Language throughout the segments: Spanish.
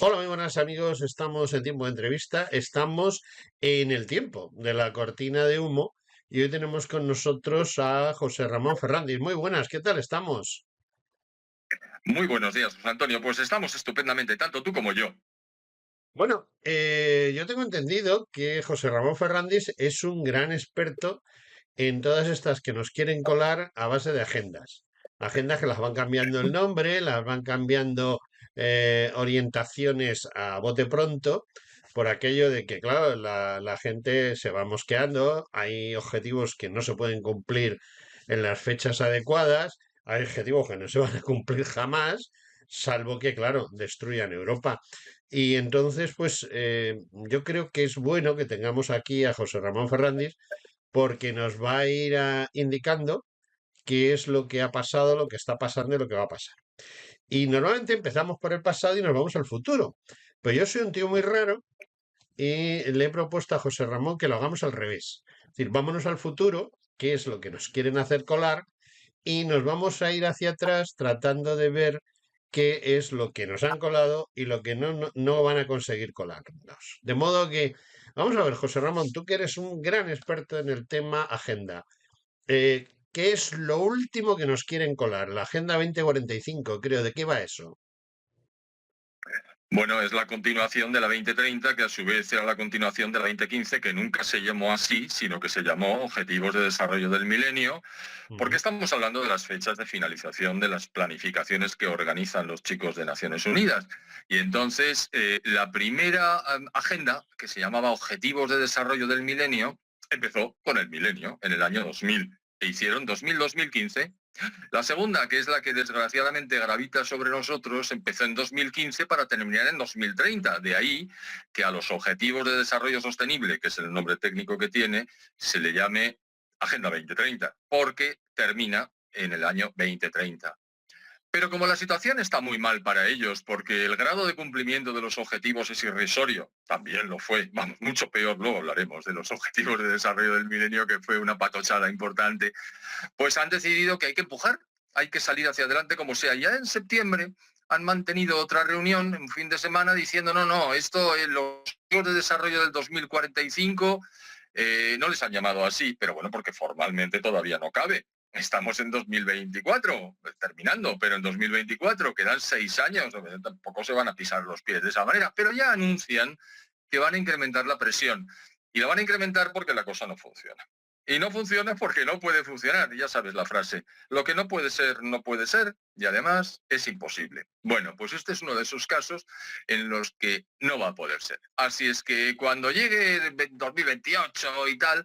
Hola, muy buenas amigos. Estamos en tiempo de entrevista. Estamos en el tiempo de la cortina de humo y hoy tenemos con nosotros a José Ramón Fernández. Muy buenas, ¿qué tal estamos? Muy buenos días, José Antonio. Pues estamos estupendamente, tanto tú como yo. Bueno, yo tengo entendido que José Ramón Fernández es un gran experto en todas estas que nos quieren colar a base de agendas. Agendas que las van cambiando el nombre, las van cambiando orientaciones a bote pronto, por aquello de que, claro, la gente se va mosqueando, hay objetivos que no se pueden cumplir en las fechas adecuadas, hay objetivos que no se van a cumplir jamás, salvo que, claro, destruyan Europa. Y entonces, pues yo creo que es bueno que tengamos aquí a José Ramón Fernández porque nos va a ir indicando qué es lo que ha pasado, lo que está pasando y lo que va a pasar. Y normalmente empezamos por el pasado y nos vamos al futuro. Pero yo soy un tío muy raro y le he propuesto a José Ramón que lo hagamos al revés. Es decir, vámonos al futuro, qué es lo que nos quieren hacer colar, y nos vamos a ir hacia atrás tratando de ver qué es lo que nos han colado y lo que no van a conseguir colarnos. De modo que, vamos a ver, José Ramón, tú que eres un gran experto en el tema agenda. ¿Qué es lo último que nos quieren colar? La Agenda 2045, creo. ¿De qué va eso? Bueno, es la continuación de la 2030, que a su vez era la continuación de la 2015, que nunca se llamó así, sino que se llamó Objetivos de Desarrollo del Milenio, porque Ujú. estamos hablando de las fechas de finalización de las planificaciones que organizan los chicos de Naciones Unidas. Y entonces, la primera agenda, que se llamaba Objetivos de Desarrollo del Milenio, empezó con el milenio, en el año 2000. E hicieron 2000-2015. La segunda, que es la que desgraciadamente gravita sobre nosotros, empezó en 2015 para terminar en 2030. De ahí que a los Objetivos de Desarrollo Sostenible, que es el nombre técnico que tiene, se le llame Agenda 2030, porque termina en el año 2030. Pero como la situación está muy mal para ellos, porque el grado de cumplimiento de los objetivos es irrisorio, también lo fue, vamos, mucho peor, luego hablaremos de los objetivos de desarrollo del milenio, que fue una patochada importante, pues han decidido que hay que empujar, hay que salir hacia adelante como sea. Ya en septiembre han mantenido otra reunión, un fin de semana, diciendo, no, esto, los objetivos de desarrollo del 2045, no les han llamado así, pero bueno, porque formalmente todavía no cabe. Estamos en 2024, terminando, pero en 2024 quedan 6 años, tampoco se van a pisar los pies de esa manera, pero ya anuncian que van a incrementar la presión. Y la van a incrementar porque la cosa no funciona. Y no funciona porque no puede funcionar, ya sabes la frase. Lo que no puede ser, no puede ser, y además es imposible. Bueno, pues este es uno de esos casos en los que no va a poder ser. Así es que cuando llegue 2028 y tal,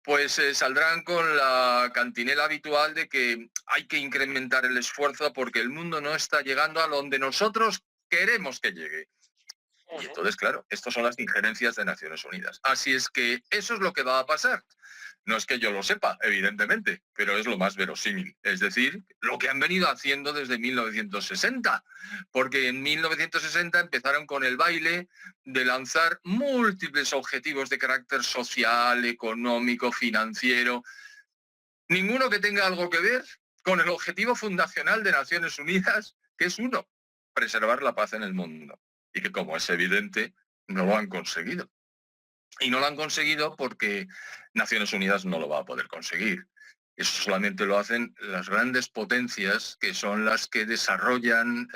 pues saldrán con la cantinela habitual de que hay que incrementar el esfuerzo porque el mundo no está llegando a donde nosotros queremos que llegue. Y entonces, claro, estas son las injerencias de Naciones Unidas. Así es que eso es lo que va a pasar. No es que yo lo sepa, evidentemente, pero es lo más verosímil. Es decir, lo que han venido haciendo desde 1960. Porque en 1960 empezaron con el baile de lanzar múltiples objetivos de carácter social, económico, financiero. Ninguno que tenga algo que ver con el objetivo fundacional de Naciones Unidas, que es uno, preservar la paz en el mundo. Y que, como es evidente, no lo han conseguido. Y no lo han conseguido porque Naciones Unidas no lo va a poder conseguir. Eso solamente lo hacen las grandes potencias, que son las que desarrollan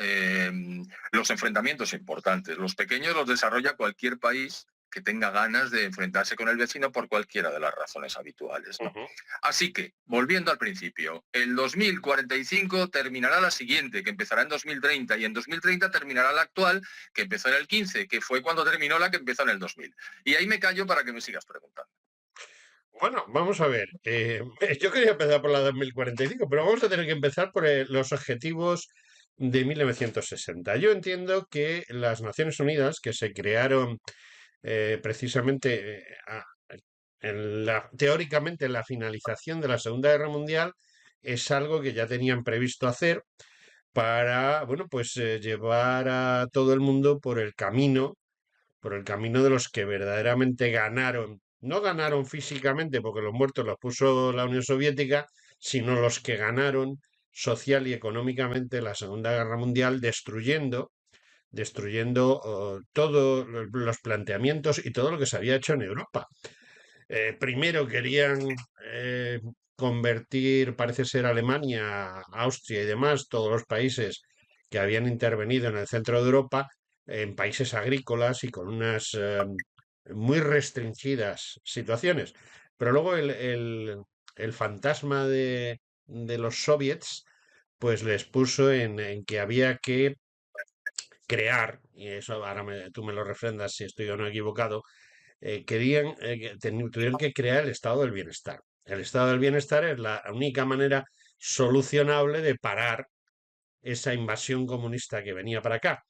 los enfrentamientos importantes. Los pequeños los desarrolla cualquier país que tenga ganas de enfrentarse con el vecino por cualquiera de las razones habituales, ¿no? Ujú. Así que, volviendo al principio, el 2045 terminará la siguiente, que empezará en 2030, y en 2030 terminará la actual, que empezó en el 15, que fue cuando terminó la que empezó en el 2000. Y ahí me callo para que me sigas preguntando. Bueno, vamos a ver. Yo quería empezar por la 2045, pero vamos a tener que empezar por los objetivos de 1960. Yo entiendo que las Naciones Unidas, que se crearon precisamente teóricamente en la finalización de la Segunda Guerra Mundial, es algo que ya tenían previsto hacer para, bueno, pues llevar a todo el mundo por el camino de los que verdaderamente ganaron. No ganaron físicamente porque los muertos los puso la Unión Soviética, sino los que ganaron social y económicamente la Segunda Guerra Mundial, destruyendo todos los planteamientos y todo lo que se había hecho en Europa. Primero querían eh, convertir, parece ser Alemania, Austria y demás, todos los países que habían intervenido en el centro de Europa, en países agrícolas y con unas muy restringidas situaciones. Pero luego el fantasma de los soviets, pues les puso en que había que crear, y eso ahora tú me lo refrendas si estoy o no equivocado, tuvieron que crear el estado del bienestar. El estado del bienestar es la única manera solucionable de parar esa invasión comunista que venía para acá.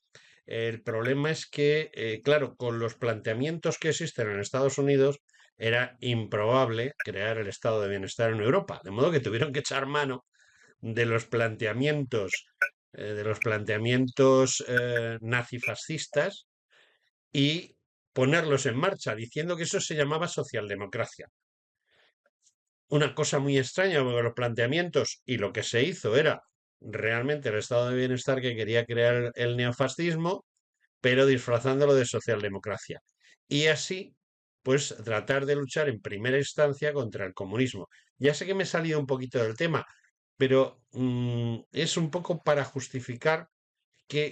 El problema es que, claro, con los planteamientos que existen en Estados Unidos, era improbable crear el estado de bienestar en Europa. De modo que tuvieron que echar mano de los planteamientos nazifascistas y ponerlos en marcha, diciendo que eso se llamaba socialdemocracia. Una cosa muy extraña, porque los planteamientos y lo que se hizo era realmente el estado de bienestar que quería crear el neofascismo, pero disfrazándolo de socialdemocracia. Y así, pues tratar de luchar en primera instancia contra el comunismo. Ya sé que me he salido un poquito del tema, pero es un poco para justificar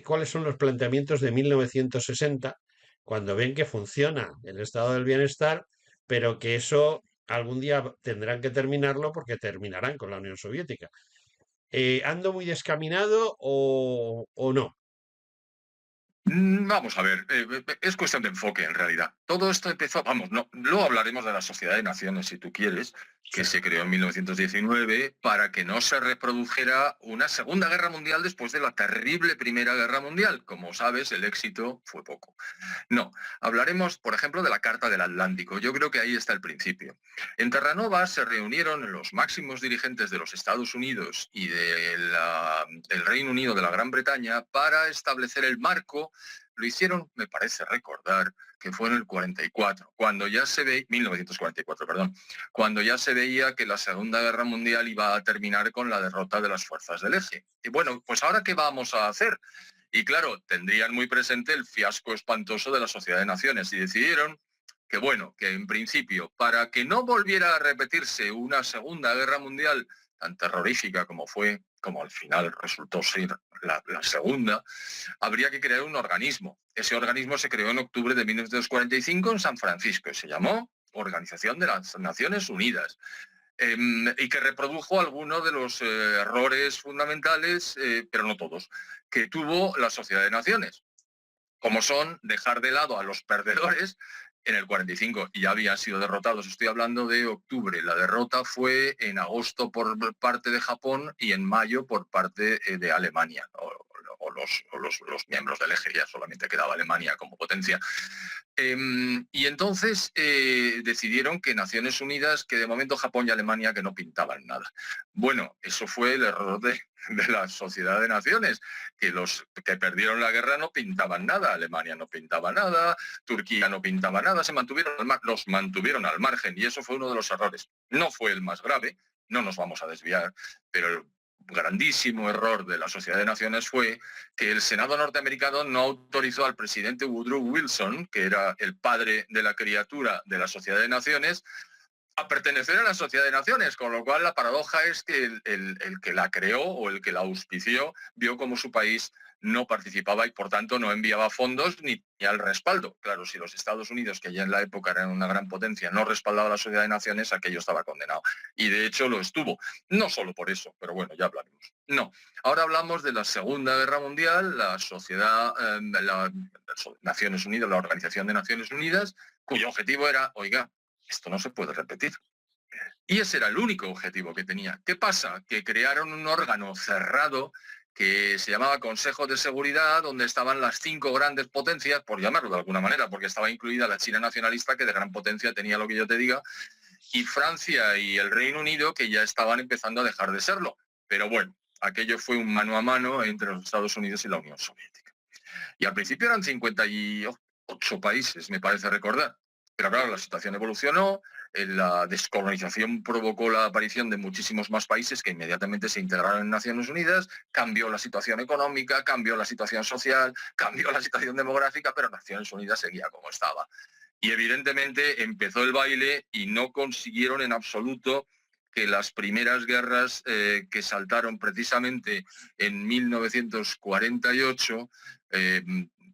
cuáles son los planteamientos de 1960, cuando ven que funciona el estado del bienestar, pero que eso algún día tendrán que terminarlo porque terminarán con la Unión Soviética. ¿Ando muy descaminado o no? Vamos a ver, es cuestión de enfoque en realidad. Todo esto empezó, vamos, no, luego hablaremos de la Sociedad de Naciones si tú quieres, Sí. que se creó en 1919 para que no se reprodujera una Segunda Guerra Mundial después de la terrible Primera Guerra Mundial. Como sabes, el éxito fue poco. No, hablaremos, por ejemplo, de la Carta del Atlántico. Yo creo que ahí está el principio. En Terranova se reunieron los máximos dirigentes de los Estados Unidos y del Reino Unido de la Gran Bretaña para establecer el marco. Lo hicieron, me parece recordar, que fue en el 44, cuando ya se veía, 1944, perdón, cuando ya se veía que la Segunda Guerra Mundial iba a terminar con la derrota de las fuerzas del eje. Y bueno, pues ahora, ¿qué vamos a hacer? Y claro, tendrían muy presente el fiasco espantoso de la Sociedad de Naciones y decidieron que, bueno, que en principio, para que no volviera a repetirse una Segunda Guerra Mundial tan terrorífica como fue, como al final resultó ser la segunda, habría que crear un organismo. Ese organismo se creó en octubre de 1945 en San Francisco y se llamó Organización de las Naciones Unidas. Y que reprodujo algunos de los errores fundamentales, pero no todos, que tuvo la Sociedad de Naciones, como son dejar de lado a los perdedores en el 45 y ya habían sido derrotados. Estoy hablando de octubre. La derrota fue en agosto por parte de Japón y en mayo por parte de Alemania. Los miembros del eje, ya solamente quedaba Alemania como potencia. Y entonces decidieron que Naciones Unidas, que de momento Japón y Alemania que no pintaban nada. Bueno, eso fue el error de la Sociedad de Naciones, que los que perdieron la guerra no pintaban nada, Alemania no pintaba nada, Turquía no pintaba nada, los mantuvieron al margen y eso fue uno de los errores. No fue el más grave, no nos vamos a desviar, pero el grandísimo error de la Sociedad de Naciones fue que el Senado norteamericano no autorizó al presidente Woodrow Wilson, que era el padre de la criatura de la Sociedad de Naciones, a pertenecer a la Sociedad de Naciones, con lo cual la paradoja es que el que la creó o el que la auspició vio como su país no participaba y por tanto no enviaba fondos ni al respaldo. Claro, si los Estados Unidos, que ya en la época eran una gran potencia, no respaldaba a la Sociedad de Naciones, aquello estaba condenado. Y de hecho lo estuvo. No solo por eso, pero bueno, ya hablaremos. No, ahora hablamos de la Segunda Guerra Mundial, la Sociedad, Naciones Unidas, la Organización de Naciones Unidas, cuyo objetivo era, oiga, esto no se puede repetir. Y ese era el único objetivo que tenía. ¿Qué pasa? Que crearon un órgano cerrado que se llamaba Consejo de Seguridad, donde estaban las 5 grandes potencias, por llamarlo de alguna manera, porque estaba incluida la China nacionalista, que de gran potencia tenía lo que yo te diga, y Francia y el Reino Unido, que ya estaban empezando a dejar de serlo. Pero bueno, aquello fue un mano a mano entre los Estados Unidos y la Unión Soviética. Y al principio eran 58 países, me parece recordar. Pero claro, la situación evolucionó, la descolonización provocó la aparición de muchísimos más países que inmediatamente se integraron en Naciones Unidas, cambió la situación económica, cambió la situación social, cambió la situación demográfica, pero Naciones Unidas seguía como estaba. Y evidentemente empezó el baile y no consiguieron en absoluto que las primeras guerras que saltaron precisamente en 1948, eh,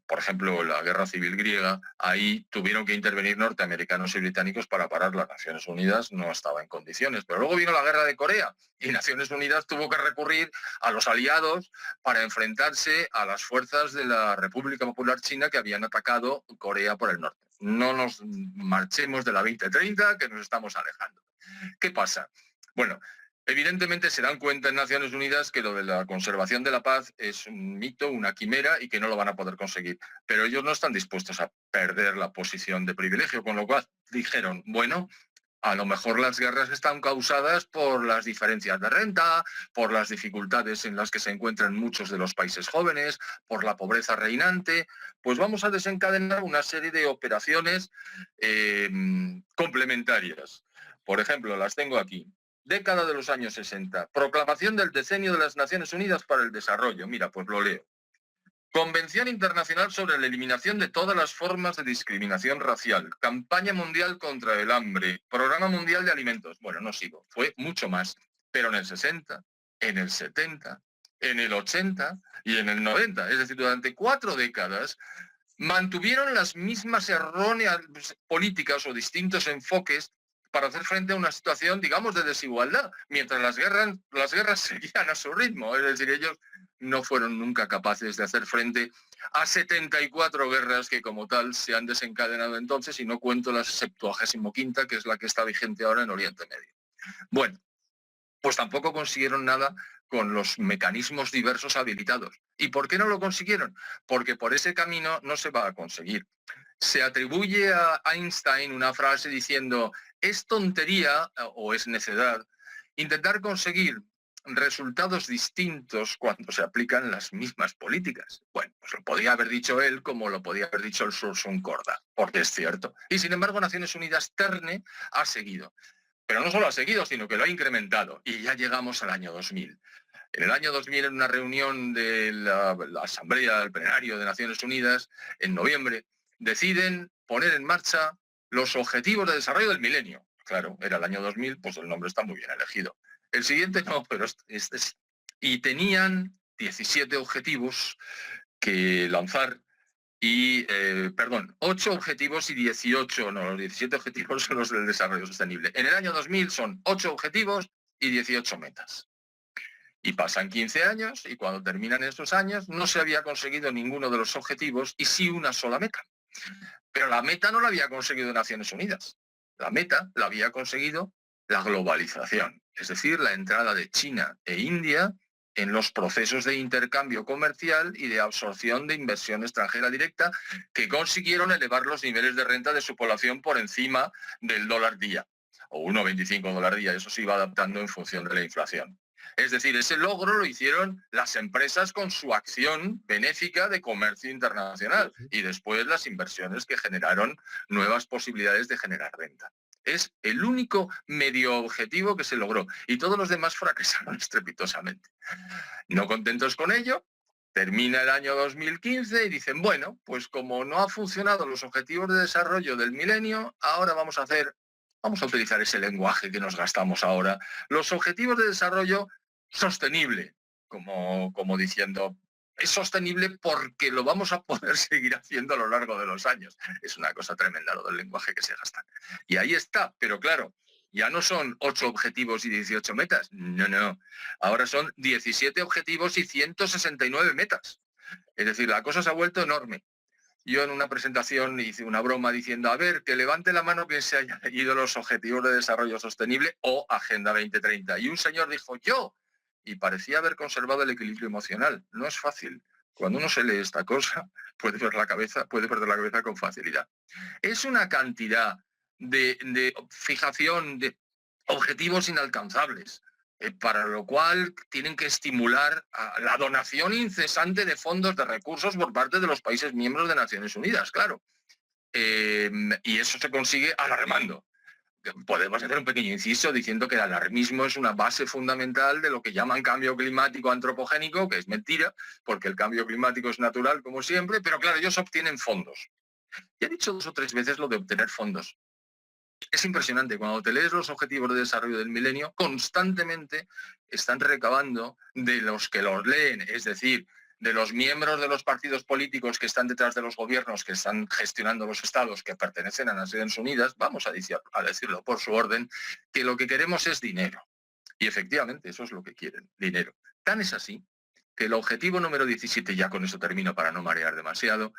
por ejemplo, la Guerra Civil Griega, ahí tuvieron que intervenir norteamericanos y británicos para parar. Las Naciones Unidas no estaba en condiciones. Pero luego vino la Guerra de Corea y Naciones Unidas tuvo que recurrir a los aliados para enfrentarse a las fuerzas de la República Popular China que habían atacado Corea por el norte. No nos marchemos de la 2030, que nos estamos alejando. ¿Qué pasa? Bueno, evidentemente se dan cuenta en Naciones Unidas que lo de la conservación de la paz es un mito, una quimera y que no lo van a poder conseguir. Pero ellos no están dispuestos a perder la posición de privilegio, con lo cual dijeron, bueno, a lo mejor las guerras están causadas por las diferencias de renta, por las dificultades en las que se encuentran muchos de los países jóvenes, por la pobreza reinante. Pues vamos a desencadenar una serie de operaciones complementarias. Por ejemplo, las tengo aquí. Década de los años 60. Proclamación del Decenio de las Naciones Unidas para el Desarrollo. Mira, pues lo leo. Convención Internacional sobre la Eliminación de todas las formas de discriminación racial. Campaña Mundial contra el Hambre. Programa Mundial de Alimentos. Bueno, no sigo. Fue mucho más. Pero en el 60, en el 70, en el 80 y en el 90. Es decir, durante 4 décadas mantuvieron las mismas erróneas políticas o distintos enfoques para hacer frente a una situación, digamos, de desigualdad, mientras las guerras seguían a su ritmo. Es decir, ellos no fueron nunca capaces de hacer frente a 74 guerras que como tal se han desencadenado entonces, y no cuento la 75ª, que es la que está vigente ahora en Oriente Medio. Bueno, pues tampoco consiguieron nada con los mecanismos diversos habilitados. ¿Y por qué no lo consiguieron? Porque por ese camino no se va a conseguir. Se atribuye a Einstein una frase diciendo, es tontería o es necedad intentar conseguir resultados distintos cuando se aplican las mismas políticas. Bueno, pues lo podía haber dicho él como lo podía haber dicho el Sursum Corda, porque es cierto. Y sin embargo, Naciones Unidas Terne ha seguido. Pero no solo ha seguido, sino que lo ha incrementado. Y ya llegamos al año 2000. En el año 2000, en una reunión de la Asamblea, del Plenario de Naciones Unidas, en noviembre, deciden poner en marcha los Objetivos de Desarrollo del Milenio. Claro, era el año 2000, pues el nombre está muy bien elegido. El siguiente no, pero este sí. Y tenían 17 objetivos que lanzar y, 8 objetivos y 18, no, los 17 objetivos son los del desarrollo sostenible. En el año 2000 son 8 objetivos y 18 metas. Y pasan 15 años y cuando terminan esos años no se había conseguido ninguno de los objetivos y sí una sola meta. Pero la meta no la había conseguido Naciones Unidas. La meta la había conseguido la globalización, es decir, la entrada de China e India en los procesos de intercambio comercial y de absorción de inversión extranjera directa, que consiguieron elevar los niveles de renta de su población por encima del dólar día, o 1,25 dólar día. Eso se iba adaptando en función de la inflación. Es decir, ese logro lo hicieron las empresas con su acción benéfica de comercio internacional y después las inversiones que generaron nuevas posibilidades de generar renta. Es el único medio objetivo que se logró y todos los demás fracasaron estrepitosamente. No contentos con ello, termina el año 2015 y dicen, bueno, pues como no han funcionado los objetivos de desarrollo del milenio, ahora vamos a utilizar ese lenguaje que nos gastamos ahora, los objetivos de desarrollo sostenible, como diciendo, es sostenible porque lo vamos a poder seguir haciendo a lo largo de los años. Es una cosa tremenda lo del lenguaje que se gasta. Y ahí está, pero claro, ya no son 8 objetivos y 18 metas, no. Ahora son 17 objetivos y 169 metas. Es decir, la cosa se ha vuelto enorme. Yo en una presentación hice una broma diciendo, a ver, que levante la mano quien se haya leído los Objetivos de Desarrollo Sostenible o Agenda 2030. Y un señor dijo, yo, y parecía haber conservado el equilibrio emocional. No es fácil. Cuando uno se lee esta cosa, puede perder la cabeza con facilidad. Es una cantidad de fijación de objetivos inalcanzables, para lo cual tienen que estimular a la donación incesante de fondos, de recursos por parte de los países miembros de Naciones Unidas, claro. Y eso se consigue alarmando. Podemos hacer un pequeño inciso diciendo que el alarmismo es una base fundamental de lo que llaman cambio climático antropogénico, que es mentira, porque el cambio climático es natural, como siempre, pero claro, ellos obtienen fondos. Y he dicho 2 o 3 veces lo de obtener fondos. Es impresionante, cuando te lees los Objetivos de Desarrollo del Milenio, constantemente están recabando de los que los leen, es decir, de los miembros de los partidos políticos que están detrás de los gobiernos, que están gestionando los estados que pertenecen a Naciones Unidas, vamos a decirlo por su orden, que lo que queremos es dinero. Y efectivamente, eso es lo que quieren, dinero. Tan es así que el objetivo número 17, ya con eso termino para no marear demasiado,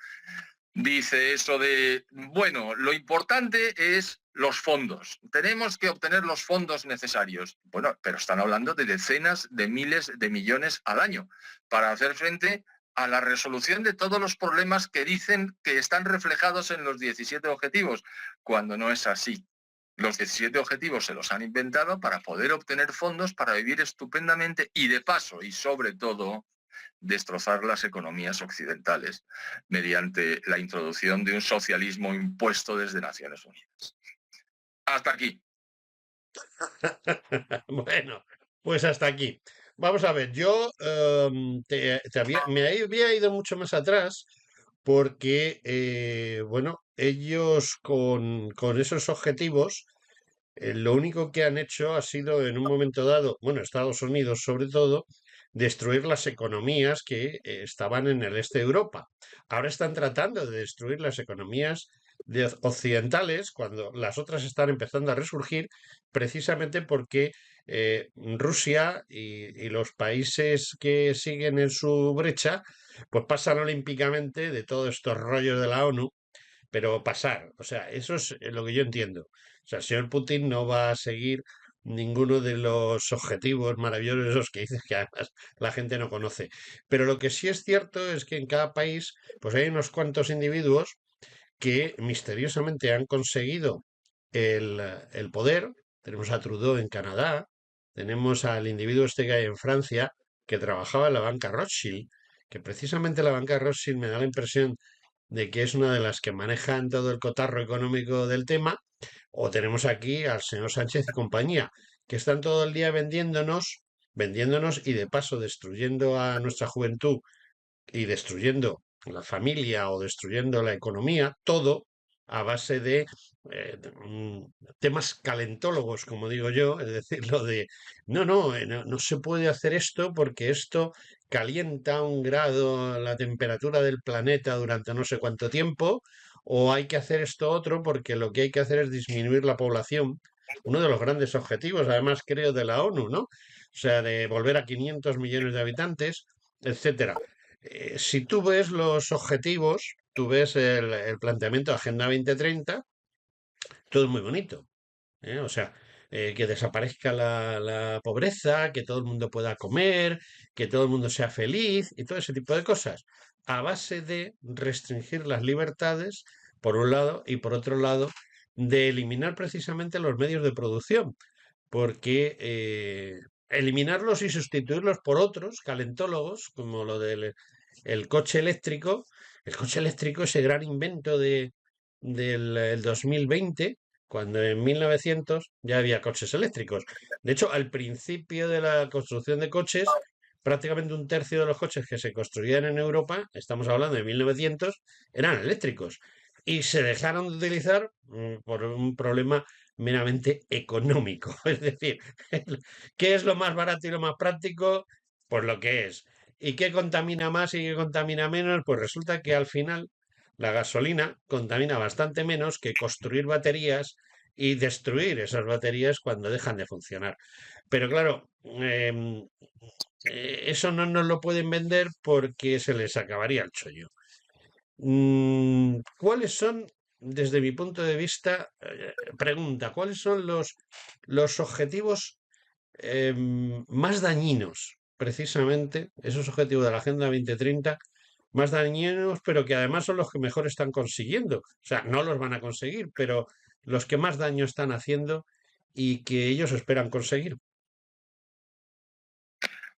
dice eso de, bueno, lo importante es los fondos. Tenemos que obtener los fondos necesarios. Bueno, pero están hablando de decenas de miles de millones al año para hacer frente a la resolución de todos los problemas que dicen que están reflejados en los 17 objetivos, cuando no es así. Los 17 objetivos se los han inventado para poder obtener fondos para vivir estupendamente y de paso, y sobre todo, destrozar las economías occidentales mediante la introducción de un socialismo impuesto desde Naciones Unidas. Hasta aquí. Bueno, pues hasta aquí. Vamos a ver, yo me había ido mucho más atrás porque, bueno, ellos con esos objetivos, lo único que han hecho ha sido en un momento dado, bueno, Estados Unidos sobre todo, destruir las economías que estaban en el este de Europa. Ahora están tratando de destruir las economías occidentales cuando las otras están empezando a resurgir, precisamente porque Rusia y los países que siguen en su brecha, pues pasan olímpicamente de todos estos rollos de la ONU, pero pasar, o sea, eso es lo que yo entiendo. O sea, el señor Putin no va a seguir ninguno de los objetivos maravillosos esos que dices que además la gente no conoce. Pero lo que sí es cierto es que en cada país, pues hay unos cuantos individuos que misteriosamente han conseguido el poder. Tenemos a Trudeau en Canadá, tenemos al individuo este que hay en Francia, que trabajaba en la banca Rothschild, que precisamente la banca Rothschild me da la impresión de que es una de las que manejan todo el cotarro económico del tema, o tenemos aquí al señor Sánchez y compañía, que están todo el día vendiéndonos y de paso destruyendo a nuestra juventud y destruyendo la familia o destruyendo la economía, todo a base de temas calentólogos, como digo yo, es decir, lo de no se puede hacer esto porque esto calienta 1 grado la temperatura del planeta durante no sé cuánto tiempo, o hay que hacer esto otro porque lo que hay que hacer es disminuir la población. Uno de los grandes objetivos, además creo, de la ONU, ¿no? O sea, de volver a 500 millones de habitantes, etcétera. Si tú ves los objetivos, tú ves el planteamiento de Agenda 2030, todo es muy bonito. O sea, que desaparezca la pobreza, que todo el mundo pueda comer, que todo el mundo sea feliz y todo ese tipo de cosas, a base de restringir las libertades, por un lado, y por otro lado, de eliminar precisamente los medios de producción, porque eliminarlos y sustituirlos por otros calentólogos, como lo del el coche eléctrico, ese gran invento del 2020, cuando en 1900 ya había coches eléctricos. De hecho, al principio de la construcción de coches, prácticamente 1/3 de los coches que se construían en Europa, estamos hablando de 1900, eran eléctricos. Y se dejaron de utilizar por un problema meramente económico. Es decir, ¿qué es lo más barato y lo más práctico? Pues lo que es. ¿Y qué contamina más y qué contamina menos? Pues resulta que al final la gasolina contamina bastante menos que construir baterías y destruir esas baterías cuando dejan de funcionar. Pero claro, eso no nos lo pueden vender porque se les acabaría el chollo. ¿Cuáles son, desde mi punto de vista, pregunta, cuáles son los objetivos más dañinos, precisamente, esos objetivos de la Agenda 2030, más dañinos, pero que además son los que mejor están consiguiendo? O sea, no los van a conseguir, pero los que más daño están haciendo y que ellos esperan conseguir.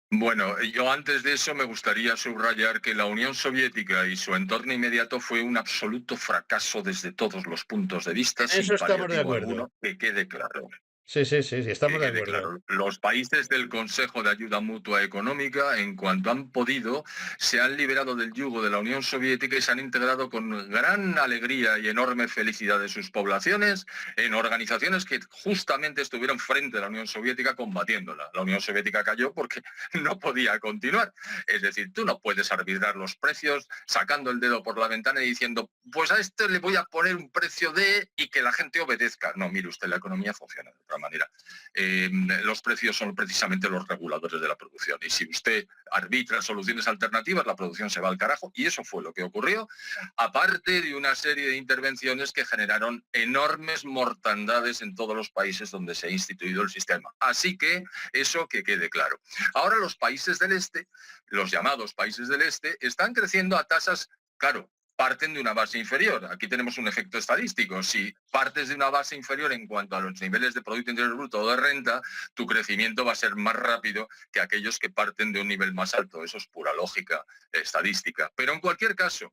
Bueno, yo antes de eso me gustaría subrayar que la Unión Soviética y su entorno inmediato fue un absoluto fracaso desde todos los puntos de vista, En eso sin estamos de paliativo acuerdo. alguno, que quede claro. Sí, sí, sí, sí, Que estamos de quede acuerdo. claro, los países del Consejo de Ayuda Mutua Económica, en cuanto han podido, se han liberado del yugo de la Unión Soviética y se han integrado con gran alegría y enorme felicidad de sus poblaciones en organizaciones que justamente estuvieron frente a la Unión Soviética combatiéndola. La Unión Soviética cayó porque no podía continuar. Es decir, tú no puedes arbitrar los precios sacando el dedo por la ventana y diciendo, pues a este le voy a poner un precio de y que la gente obedezca. No, mire usted, la economía funciona de otra manera. Los precios son precisamente los reguladores de la producción. Y si usted arbitra soluciones alternativas, la producción se va al carajo. Y eso fue lo que ocurrió, aparte de una serie de intervenciones que generaron enormes mortandades en todos los países donde se ha instituido el sistema. Así que eso que quede claro. Ahora los países del este, los llamados países del este, están creciendo a tasas, claro, parten de una base inferior. Aquí tenemos un efecto estadístico. Si partes de una base inferior en cuanto a los niveles de Producto Interior Bruto o de renta, tu crecimiento va a ser más rápido que aquellos que parten de un nivel más alto. Eso es pura lógica estadística. Pero en cualquier caso,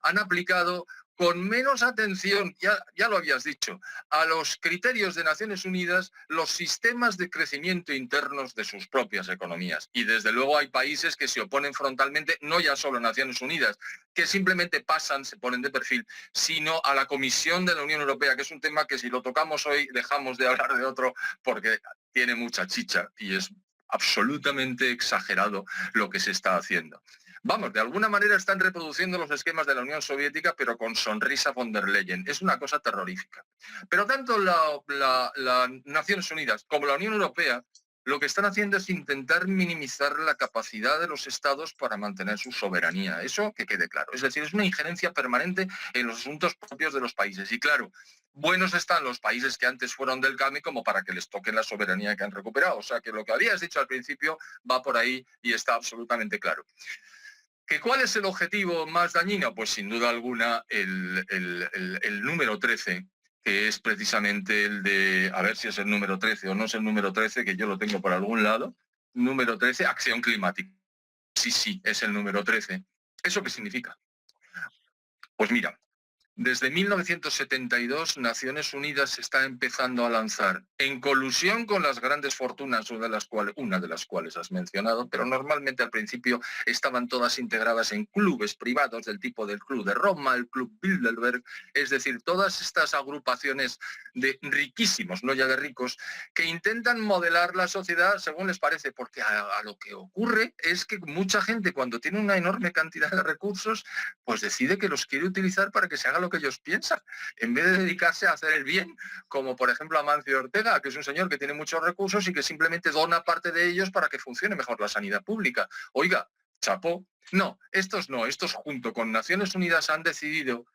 han aplicado con menos atención, ya lo habías dicho, a los criterios de Naciones Unidas, los sistemas de crecimiento internos de sus propias economías. Y desde luego hay países que se oponen frontalmente, no ya solo a Naciones Unidas, que simplemente pasan, se ponen de perfil, sino a la Comisión de la Unión Europea, que es un tema que si lo tocamos hoy dejamos de hablar de otro porque tiene mucha chicha y es absolutamente exagerado lo que se está haciendo. Vamos, de alguna manera están reproduciendo los esquemas de la Unión Soviética, pero con sonrisa von der Leyen. Es una cosa terrorífica. Pero tanto las Naciones Unidas como la Unión Europea lo que están haciendo es intentar minimizar la capacidad de los estados para mantener su soberanía. Eso que quede claro. Es decir, es una injerencia permanente en los asuntos propios de los países. Y claro, buenos están los países que antes fueron del CAMI como para que les toquen la soberanía que han recuperado. O sea que lo que habías dicho al principio va por ahí y está absolutamente claro. ¿Que ¿Cuál es el objetivo más dañino? Pues sin duda alguna el número 13, que es precisamente el de, a ver si es el número 13 o no es el número 13, que yo lo tengo por algún lado. Número 13, acción climática. Sí, sí, es el número 13. ¿Eso qué significa? Pues mira, desde 1972, Naciones Unidas está empezando a lanzar, en colusión con las grandes fortunas, una de las cuales has mencionado, pero normalmente al principio estaban todas integradas en clubes privados del tipo del Club de Roma, el Club Bilderberg, es decir, todas estas agrupaciones de riquísimos, no ya de ricos, que intentan modelar la sociedad según les parece, porque a lo que ocurre es que mucha gente cuando tiene una enorme cantidad de recursos, pues decide que los quiere utilizar para que se haga lo que ellos piensan, en vez de dedicarse a hacer el bien, como por ejemplo Amancio Ortega, que es un señor que tiene muchos recursos y que simplemente dona parte de ellos para que funcione mejor la sanidad pública. Oiga, chapó. No, estos junto con Naciones Unidas han decidido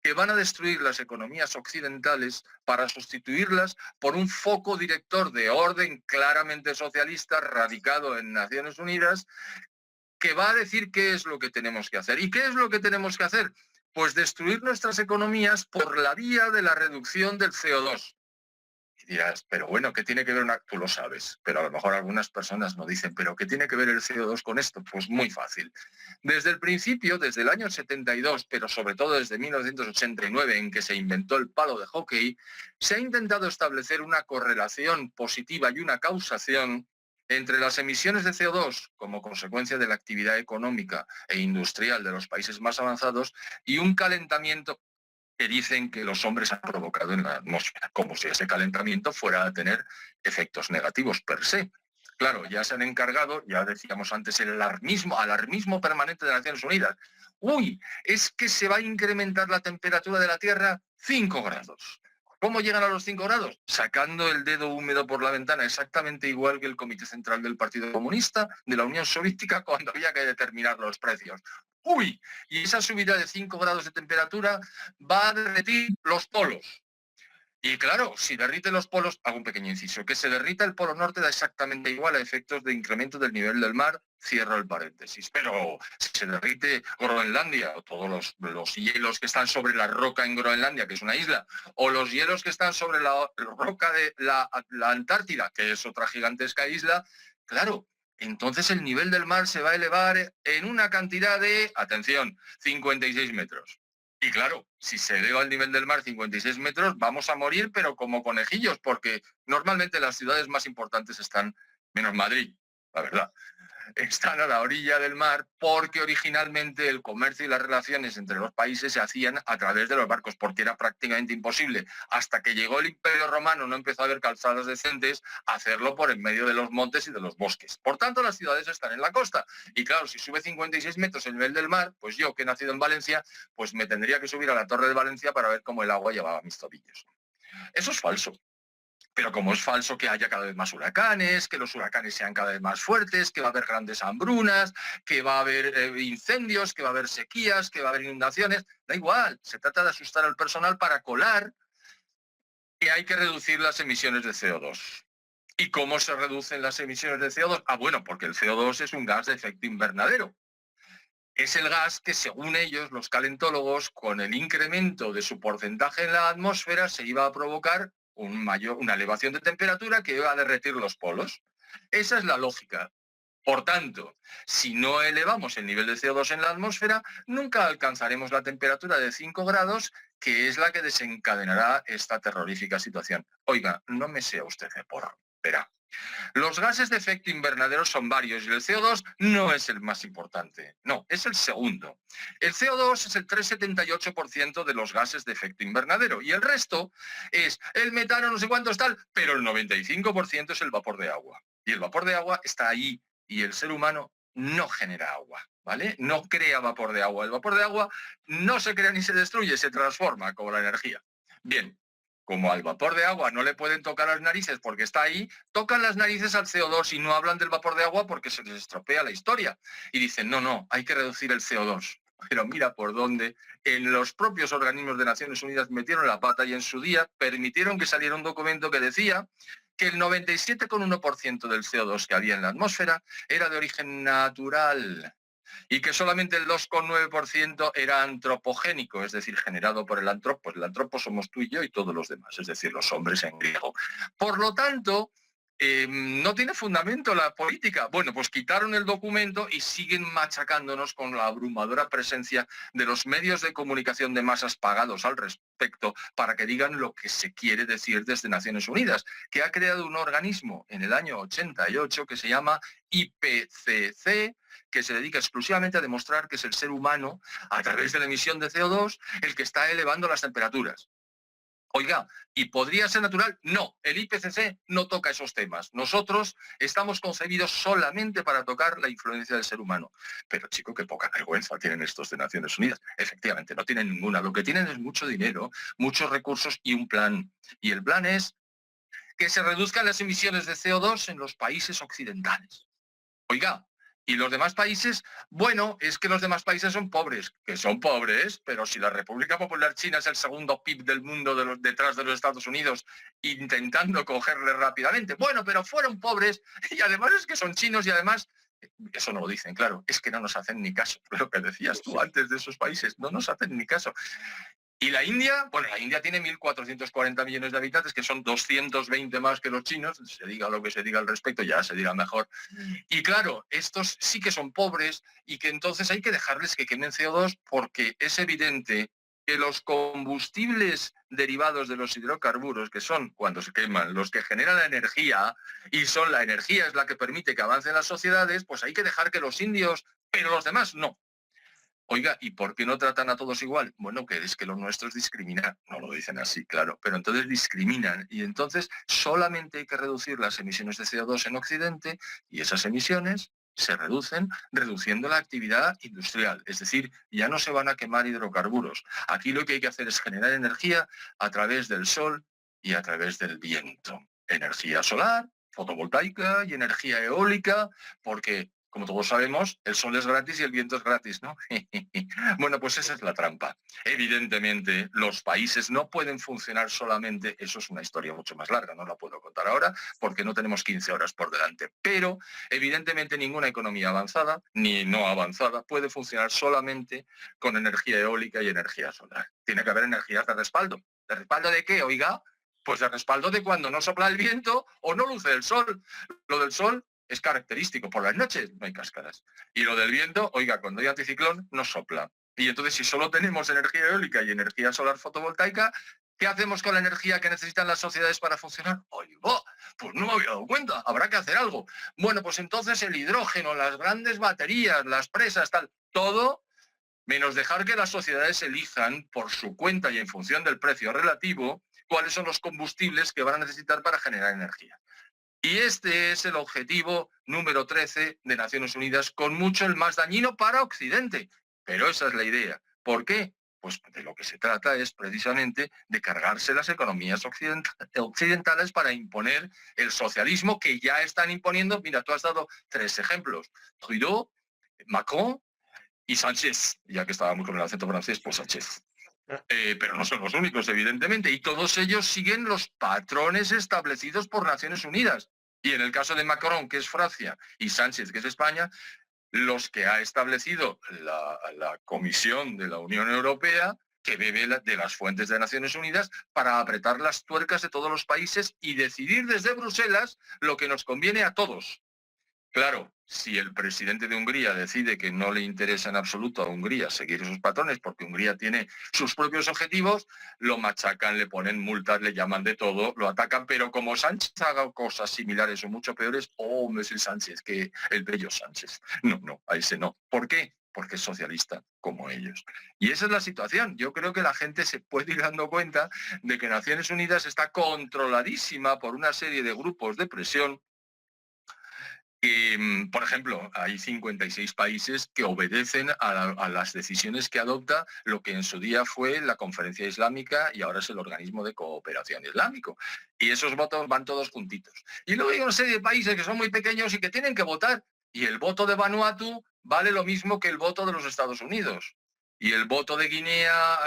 que van a destruir las economías occidentales para sustituirlas por un foco director de orden claramente socialista radicado en Naciones Unidas que va a decir qué es lo que tenemos que hacer. ¿Y qué es lo que tenemos que hacer? Pues destruir nuestras economías por la vía de la reducción del CO2. Y dirás, pero bueno, ¿qué tiene que ver una...? Tú lo sabes, pero a lo mejor algunas personas no dicen, ¿pero qué tiene que ver el CO2 con esto? Pues muy fácil. Desde el principio, desde el año 72, pero sobre todo desde 1989, en que se inventó el palo de hockey, se ha intentado establecer una correlación positiva y una causación entre las emisiones de CO2 como consecuencia de la actividad económica e industrial de los países más avanzados y un calentamiento que dicen que los hombres han provocado en la atmósfera, como si ese calentamiento fuera a tener efectos negativos per se. Claro, ya se han encargado, ya decíamos antes, el alarmismo permanente de Naciones Unidas. Uy, es que se va a incrementar la temperatura de la Tierra 5 grados. ¿Cómo llegan a los 5 grados? Sacando el dedo húmedo por la ventana, exactamente igual que el Comité Central del Partido Comunista de la Unión Soviética cuando había que determinar los precios. Uy, y esa subida de 5 grados de temperatura va a derretir los polos. Y claro, si derrite los polos, hago un pequeño inciso, que se derrita el polo norte da exactamente igual a efectos de incremento del nivel del mar, cierro el paréntesis. Pero si se derrite Groenlandia, o todos los hielos que están sobre la roca en Groenlandia, que es una isla, o los hielos que están sobre la roca de la Antártida, que es otra gigantesca isla, claro, entonces el nivel del mar se va a elevar en una cantidad de, atención, 56 metros. Y claro, si se eleva el nivel del mar 56 metros, vamos a morir, pero como conejillos, porque normalmente las ciudades más importantes están, menos Madrid, la verdad, están a la orilla del mar porque originalmente el comercio y las relaciones entre los países se hacían a través de los barcos, porque era prácticamente imposible. Hasta que llegó el Imperio Romano, no empezó a haber calzadas decentes, hacerlo por en medio de los montes y de los bosques. Por tanto, las ciudades están en la costa. Y claro, si sube 56 metros el nivel del mar, pues yo, que he nacido en Valencia, pues me tendría que subir a la Torre de Valencia para ver cómo el agua llevaba mis tobillos. Eso es falso. Pero como es falso que haya cada vez más huracanes, que los huracanes sean cada vez más fuertes, que va a haber grandes hambrunas, que va a haber incendios, que va a haber sequías, que va a haber inundaciones, da igual, se trata de asustar al personal para colar que hay que reducir las emisiones de CO2. ¿Y cómo se reducen las emisiones de CO2? Ah, bueno, porque el CO2 es un gas de efecto invernadero. Es el gas que, según ellos, los calentólogos, con el incremento de su porcentaje en la atmósfera, se iba a provocar una elevación de temperatura que iba a derretir los polos. Esa es la lógica. Por tanto, si no elevamos el nivel de CO2 en la atmósfera, nunca alcanzaremos la temperatura de 5 grados, que es la que desencadenará esta terrorífica situación. Oiga, no me sea usted de porra. Verá. Los gases de efecto invernadero son varios y el CO2 no es el más importante, no, es el segundo. El CO2 es el 3,78% de los gases de efecto invernadero y el resto es el metano, no sé cuánto es tal, pero el 95% es el vapor de agua. Y el vapor de agua está ahí y el ser humano no genera agua, ¿vale? No crea vapor de agua. El vapor de agua no se crea ni se destruye, se transforma como la energía. Bien, como al vapor de agua no le pueden tocar las narices porque está ahí, tocan las narices al CO2 y no hablan del vapor de agua porque se les estropea la historia. Y dicen, no, no, hay que reducir el CO2. Pero mira por dónde en los propios organismos de Naciones Unidas metieron la pata y en su día permitieron que saliera un documento que decía que el 97,1% del CO2 que había en la atmósfera era de origen natural y que solamente el 2,9% era antropogénico, es decir, generado por el antropo. El antropo somos tú y yo y todos los demás, es decir, los hombres en griego. Por lo tanto, no tiene fundamento la política. Bueno, pues quitaron el documento y siguen machacándonos con la abrumadora presencia de los medios de comunicación de masas pagados al respecto para que digan lo que se quiere decir desde Naciones Unidas, que ha creado un organismo en el año 88 que se llama IPCC, que se dedica exclusivamente a demostrar que es el ser humano, a través de la emisión de CO2, el que está elevando las temperaturas. Oiga, ¿y podría ser natural? No, el IPCC no toca esos temas. Nosotros estamos concebidos solamente para tocar la influencia del ser humano. Pero chico, qué poca vergüenza tienen estos de Naciones Unidas. Efectivamente, no tienen ninguna. Lo que tienen es mucho dinero, muchos recursos y un plan. Y el plan es que se reduzcan las emisiones de CO2 en los países occidentales. Oiga, ¿y los demás países? Bueno, es que los demás países son pobres, que son pobres, pero si la República Popular China es el segundo PIB del mundo detrás de los Estados Unidos, intentando cogerle rápidamente. Bueno, pero fueron pobres y además es que son chinos y además, eso no lo dicen, claro, es que no nos hacen ni caso. Lo que decías tú antes de esos países, no nos hacen ni caso. Y la India, bueno, la India tiene 1.440 millones de habitantes, que son 220 más que los chinos, se diga lo que se diga al respecto, ya se dirá mejor. Y claro, estos sí que son pobres y que entonces hay que dejarles que quemen CO2 porque es evidente que los combustibles derivados de los hidrocarburos, que son cuando se queman los que generan la energía y son la energía es la que permite que avancen las sociedades, pues hay que dejar que los indios, pero los demás no. Oiga, ¿y por qué no tratan a todos igual? Bueno, que es que lo nuestro es discriminar. No lo dicen así, claro, pero entonces discriminan y entonces solamente hay que reducir las emisiones de CO2 en Occidente y esas emisiones se reducen reduciendo la actividad industrial. Es decir, ya no se van a quemar hidrocarburos. Aquí lo que hay que hacer es generar energía a través del sol y a través del viento. Energía solar, fotovoltaica y energía eólica, porque Como todos sabemos, el sol es gratis y el viento es gratis, ¿no? Bueno, pues esa es la trampa. Evidentemente, los países no pueden funcionar solamente, eso es una historia mucho más larga, no la puedo contar ahora porque no tenemos 15 horas por delante, pero evidentemente ninguna economía avanzada ni no avanzada puede funcionar solamente con energía eólica y energía solar. Tiene que haber energías de respaldo. ¿De respaldo de qué, oiga? Pues de respaldo de cuando no sopla el viento o no luce el sol. Lo del sol es característico, por las noches no hay cáscaras. Y lo del viento, oiga, cuando hay anticiclón no sopla. Y entonces si solo tenemos energía eólica y energía solar fotovoltaica, ¿qué hacemos con la energía que necesitan las sociedades para funcionar? Oiga, pues no me había dado cuenta, habrá que hacer algo. Bueno, pues entonces el hidrógeno, las grandes baterías, las presas, tal, todo menos dejar que las sociedades elijan por su cuenta y en función del precio relativo cuáles son los combustibles que van a necesitar para generar energía. Y este es el objetivo número 13 de Naciones Unidas, con mucho el más dañino para Occidente. Pero esa es la idea. ¿Por qué? Pues de lo que se trata es precisamente de cargarse las economías occidentales para imponer el socialismo que ya están imponiendo. Mira, tú has dado 3 ejemplos. Trudeau, Macron y Sánchez, ya que estábamos con el acento francés, pues Sánchez. Ah, Pero no son los únicos, evidentemente, y todos ellos siguen los patrones establecidos por Naciones Unidas. Y en el caso de Macron, que es Francia, y Sánchez, que es España, los que ha establecido la Comisión de la Unión Europea, que bebe de las fuentes de Naciones Unidas para apretar las tuercas de todos los países y decidir desde Bruselas lo que nos conviene a todos. Claro, si el presidente de Hungría decide que no le interesa en absoluto a Hungría seguir esos patrones porque Hungría tiene sus propios objetivos, lo machacan, le ponen multas, le llaman de todo, lo atacan, pero como Sánchez haga cosas similares o mucho peores, oh, Messi Sánchez, que el bello Sánchez. No, no, a ese no. ¿Por qué? Porque es socialista como ellos. Y esa es la situación. Yo creo que la gente se puede ir dando cuenta de que Naciones Unidas está controladísima por una serie de grupos de presión. Por ejemplo, hay 56 países que obedecen a las decisiones que adopta lo que en su día fue la Conferencia Islámica y ahora es el Organismo de Cooperación Islámico. Y esos votos van todos juntitos. Y luego hay una serie de países que son muy pequeños y que tienen que votar. Y el voto de Vanuatu vale lo mismo que el voto de los Estados Unidos. Y el voto de Guinea,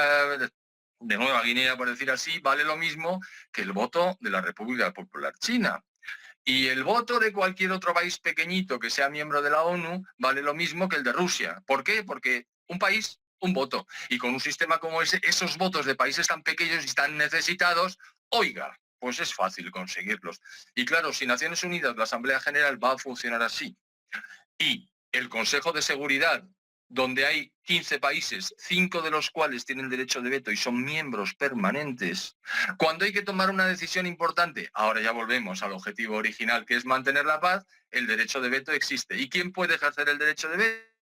de Nueva Guinea, por decir así, vale lo mismo que el voto de la República Popular China. Y el voto de cualquier otro país pequeñito que sea miembro de la ONU vale lo mismo que el de Rusia. ¿Por qué? Porque un país, un voto. Y con un sistema como ese, esos votos de países tan pequeños y tan necesitados, oiga, pues es fácil conseguirlos. Y claro, si Naciones Unidas, la Asamblea General va a funcionar así, y el Consejo de Seguridad, donde hay 15 países, 5 de los cuales tienen derecho de veto y son miembros permanentes, cuando hay que tomar una decisión importante, ahora ya volvemos al objetivo original, que es mantener la paz, el derecho de veto existe. ¿Y quién puede ejercer el derecho de veto?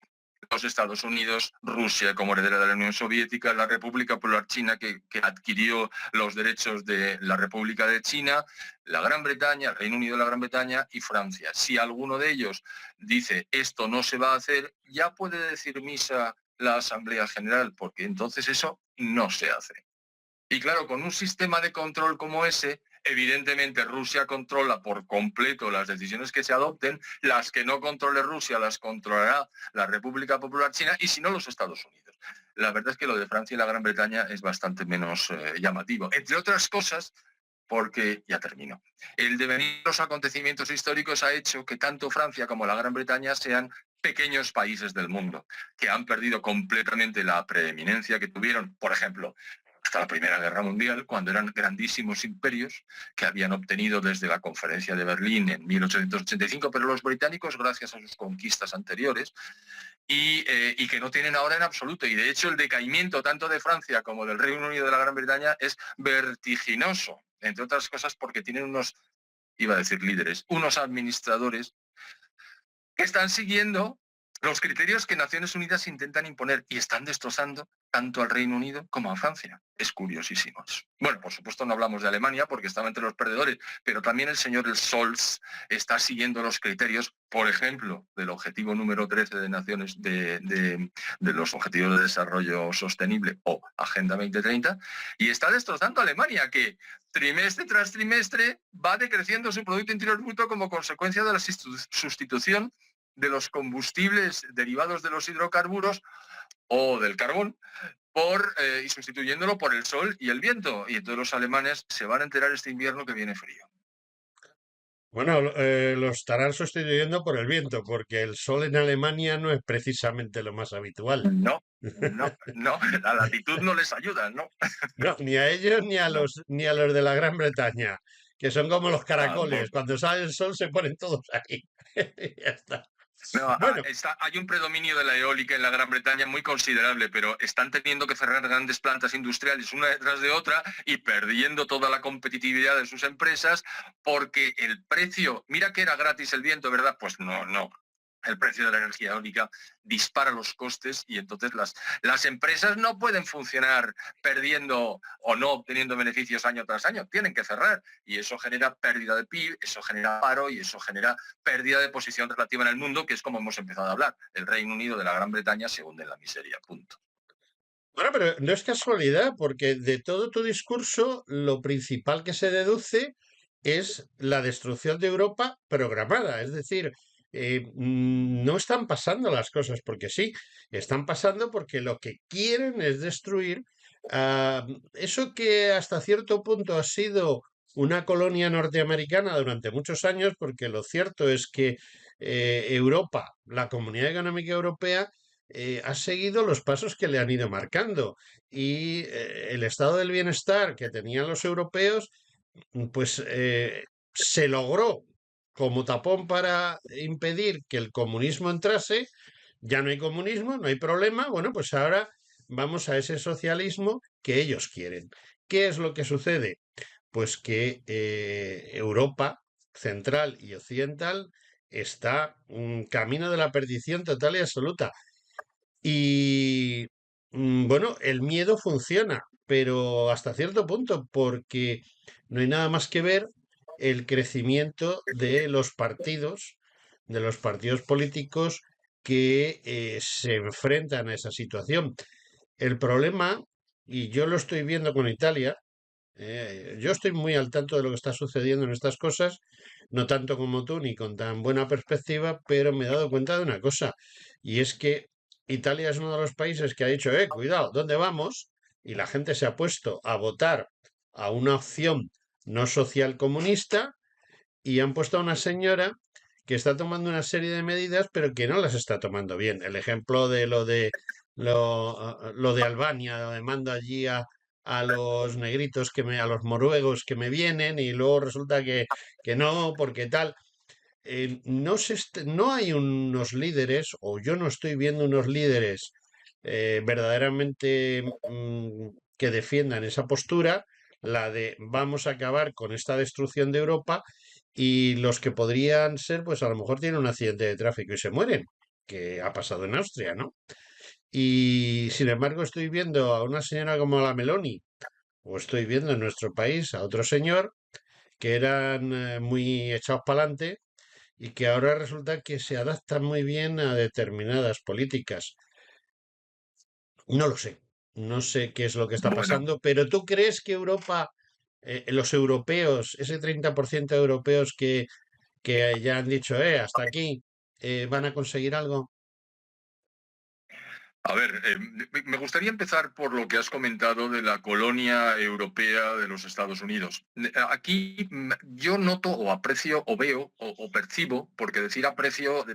Los Estados Unidos, Rusia como heredera de la Unión Soviética, la República Popular China que adquirió los derechos de la República de China, la Gran Bretaña, el Reino Unido de la Gran Bretaña y Francia. Si alguno de ellos dice esto no se va a hacer, ya puede decir misa la Asamblea General, porque entonces eso no se hace. Y claro, con un sistema de control como ese, evidentemente Rusia controla por completo las decisiones que se adopten, las que no controle Rusia las controlará la República Popular China y si no los Estados Unidos. La verdad es que lo de Francia y la Gran Bretaña es bastante menos llamativo, entre otras cosas porque, ya termino, el devenir de los acontecimientos históricos ha hecho que tanto Francia como la Gran Bretaña sean pequeños países del mundo, que han perdido completamente la preeminencia que tuvieron, por ejemplo, hasta la Primera Guerra Mundial, cuando eran grandísimos imperios que habían obtenido desde la Conferencia de Berlín en 1885, pero los británicos, gracias a sus conquistas anteriores, y que no tienen ahora en absoluto. Y de hecho el decaimiento tanto de Francia como del Reino Unido y de la Gran Bretaña es vertiginoso, entre otras cosas porque tienen unos, iba a decir líderes, unos administradores que están siguiendo los criterios que Naciones Unidas intentan imponer y están destrozando tanto al Reino Unido como a Francia. Es curiosísimo eso. Bueno, por supuesto no hablamos de Alemania porque estaba entre los perdedores, pero también el señor Scholz está siguiendo los criterios, por ejemplo, del objetivo número 13 de Naciones de los Objetivos de Desarrollo Sostenible o Agenda 2030 y está destrozando a Alemania, que trimestre tras trimestre va decreciendo su Producto Interior Bruto como consecuencia de la sustitución de los combustibles derivados de los hidrocarburos o del carbón y sustituyéndolo por el sol y el viento. Y entonces los alemanes se van a enterar este invierno que viene frío. Bueno, lo estarán sustituyendo por el viento, porque el sol en Alemania no es precisamente lo más habitual. No, no, no, la latitud no les ayuda, ¿no? No, ni a ellos No. ni a los de la Gran Bretaña, que son como los caracoles. Tampoco. Cuando sale el sol se ponen todos ahí. Y ya está. No, Bueno, hay un predominio de la eólica en la Gran Bretaña muy considerable, pero están teniendo que cerrar grandes plantas industriales una detrás de otra y perdiendo toda la competitividad de sus empresas porque el precio, mira que era gratis el viento, ¿verdad? Pues no, no. El precio de la energía eólica dispara los costes y entonces las empresas no pueden funcionar perdiendo o no obteniendo beneficios año tras año, tienen que cerrar y eso genera pérdida de PIB, eso genera paro y eso genera pérdida de posición relativa en el mundo, que es como hemos empezado a hablar. El Reino Unido de la Gran Bretaña se hunde en la miseria, punto. bueno, pero no es casualidad, porque de todo tu discurso, lo principal que se deduce es la destrucción de Europa programada. Es decir, no están pasando las cosas porque sí, están pasando porque lo que quieren es destruir eso que hasta cierto punto ha sido una colonia norteamericana durante muchos años, porque lo cierto es que Europa, la Comunidad Económica Europea, ha seguido los pasos que le han ido marcando y el estado del bienestar que tenían los europeos, pues se logró como tapón para impedir que el comunismo entrase. Ya no hay comunismo, no hay problema. Bueno, pues ahora vamos a ese socialismo que ellos quieren. ¿Qué es lo que sucede? Pues que Europa central y occidental está un camino de la perdición total y absoluta. Y bueno, el miedo funciona, pero hasta cierto punto, porque no hay nada más que ver el crecimiento de los partidos políticos que se enfrentan a esa situación. El problema, y yo lo estoy viendo con Italia, yo estoy muy al tanto de lo que está sucediendo en estas cosas, no tanto como tú ni con tan buena perspectiva, pero me he dado cuenta de una cosa, y es que Italia es uno de los países que ha dicho, cuidado, ¿dónde vamos? Y la gente se ha puesto a votar a una opción no social comunista y han puesto a una señora que está tomando una serie de medidas, pero que no las está tomando bien. El ejemplo lo de Albania, donde mando allí a los negritos a los noruegos que me vienen y luego resulta que no, porque tal. No hay unos líderes, o yo no estoy viendo unos líderes verdaderamente que defiendan esa postura, la de vamos a acabar con esta destrucción de Europa, y los que podrían ser, pues a lo mejor tienen un accidente de tráfico y se mueren, que ha pasado en Austria, ¿no? Y sin embargo estoy viendo a una señora como la Meloni, o estoy viendo en nuestro país a otro señor que eran muy echados para adelante y que ahora resulta que se adaptan muy bien a determinadas políticas. No lo sé, no sé qué es lo que está Bueno, pasando, pero ¿tú crees que Europa, los europeos, ese 30% de europeos que ya han dicho, hasta aquí, van a conseguir algo? a ver, me gustaría empezar por lo que has comentado de la colonia europea de los Estados Unidos. Aquí yo noto o aprecio o veo o percibo, porque decir aprecio,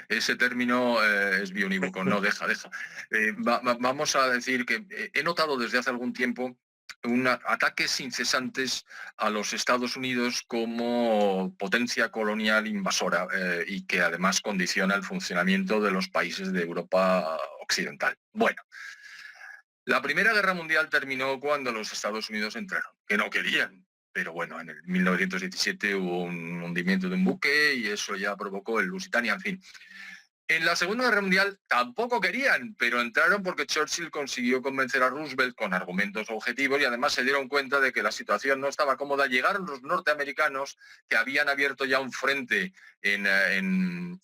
ese término es bionívoco, no, deja. Vamos a decir que he notado desde hace algún tiempo ataques incesantes a los Estados Unidos como potencia colonial invasora y que además condiciona el funcionamiento de los países de Europa occidental. Bueno, la Primera Guerra Mundial terminó cuando los Estados Unidos entraron, que no querían. Pero bueno, en el 1917 hubo un hundimiento de un buque y eso ya provocó el Lusitania, en fin. En la Segunda Guerra Mundial tampoco querían, pero entraron porque Churchill consiguió convencer a Roosevelt con argumentos objetivos y además se dieron cuenta de que la situación no estaba cómoda. Llegaron los norteamericanos que habían abierto ya un frente en